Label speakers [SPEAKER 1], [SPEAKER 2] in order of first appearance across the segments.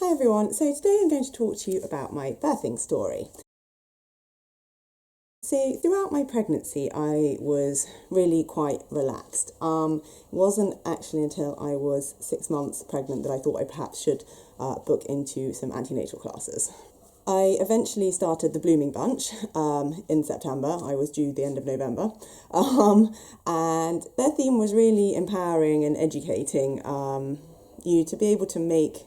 [SPEAKER 1] Hi everyone, so today I'm going to talk to you about my birthing story. So throughout my pregnancy I was really quite relaxed. It wasn't actually until I was 6 months pregnant that I thought I perhaps should book into some antenatal classes. I eventually started the Blooming Bunch in September. I was due the end of November. And their theme was really empowering and educating you to be able to make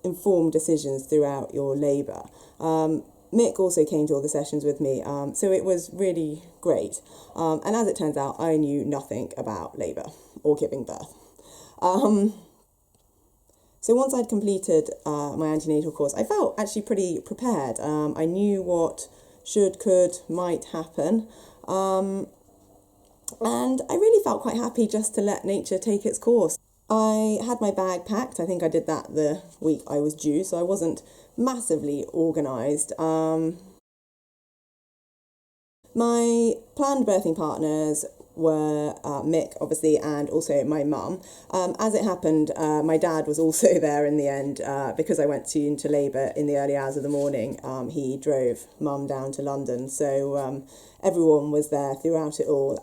[SPEAKER 1] informed decisions throughout your labour. Mick also came to all the sessions with me, so it was really great. And as it turns out, I knew nothing about labour or giving birth. So once I'd completed my antenatal course, I felt actually pretty prepared. I knew what should, could, might happen. And I really felt quite happy just to let nature take its course. I had my bag packed. I think I did that the week I was due, so I wasn't massively organised. My planned birthing partners were Mick, obviously, and also my mum. As it happened, my dad was also there in the end because I went into labour in the early hours of the morning. He drove mum down to London, so everyone was there throughout it all.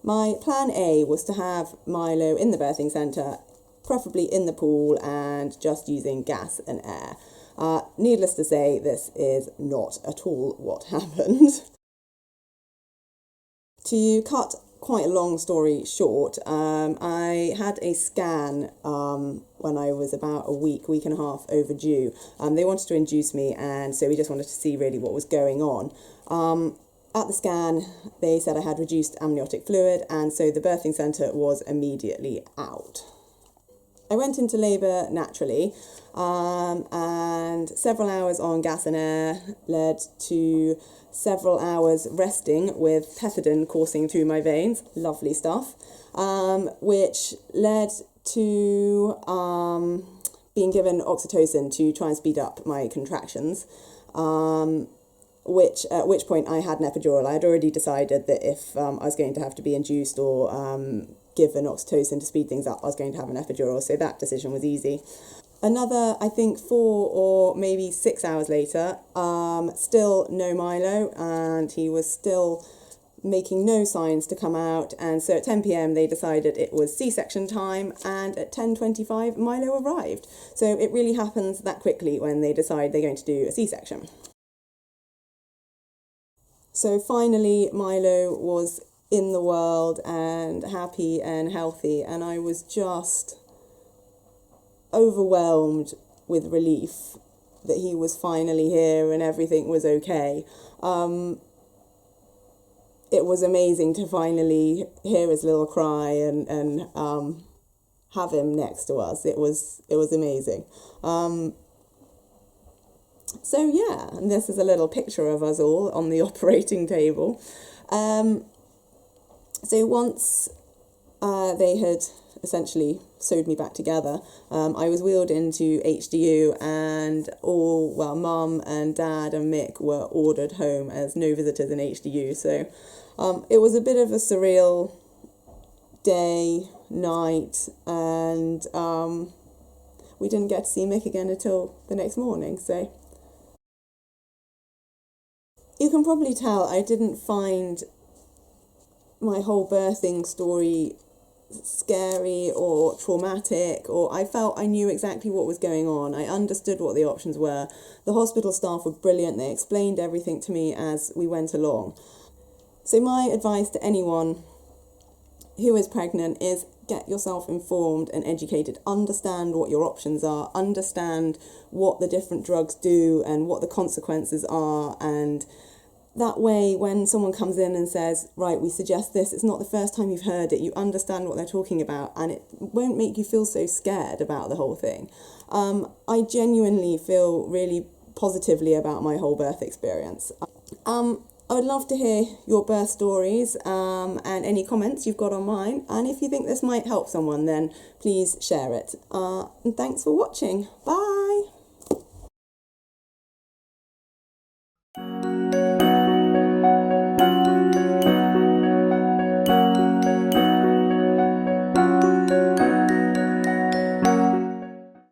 [SPEAKER 1] My plan A was to have Milo in the birthing centre, preferably in the pool and just using gas and air. Needless to say, this is not at all what happened. To cut quite a long story short, I had a scan when I was about a week and a half overdue. They wanted to induce me, and so we just wanted to see really what was going on. At the scan, they said I had reduced amniotic fluid, and so the birthing centre was immediately out. I went into labour naturally, and several hours on gas and air led to several hours resting with pethidine coursing through my veins, lovely stuff, which led to being given oxytocin to try and speed up my contractions. At which point I had an epidural. I had already decided that if I was going to have to be induced or given oxytocin to speed things up, I was going to have an epidural, so that decision was easy. Another, I think 4 or maybe 6 hours later, still no Milo, and he was still making no signs to come out, and so at 10 p.m. they decided it was C-section time, and at 10:25 Milo arrived. So it really happens that quickly when they decide they're going to do a C-section. So finally, Milo was in the world and happy and healthy, and I was just overwhelmed with relief that he was finally here and everything was okay. It was amazing to finally hear his little cry and have him next to us. It was amazing. So yeah, and this is a little picture of us all on the operating table. So once they had essentially sewed me back together, I was wheeled into HDU, and Mum and Dad and Mick were ordered home as no visitors in HDU. So it was a bit of a surreal day, night, and we didn't get to see Mick again until the next morning. So you can probably tell I didn't find my whole birthing story scary or traumatic, or I felt I knew exactly what was going on. I understood what the options were. The hospital staff were brilliant. They explained everything to me as we went along. So my advice to anyone who is pregnant is get yourself informed and educated. Understand what your options are. Understand what the different drugs do and what the consequences are, and that way, when someone comes in and says, right, we suggest this, it's not the first time you've heard it, you understand what they're talking about, and it won't make you feel so scared about the whole thing. I genuinely feel really positively about my whole birth experience. I would love to hear your birth stories and any comments you've got on mine, and if you think this might help someone, then please share it. And thanks for watching. Bye!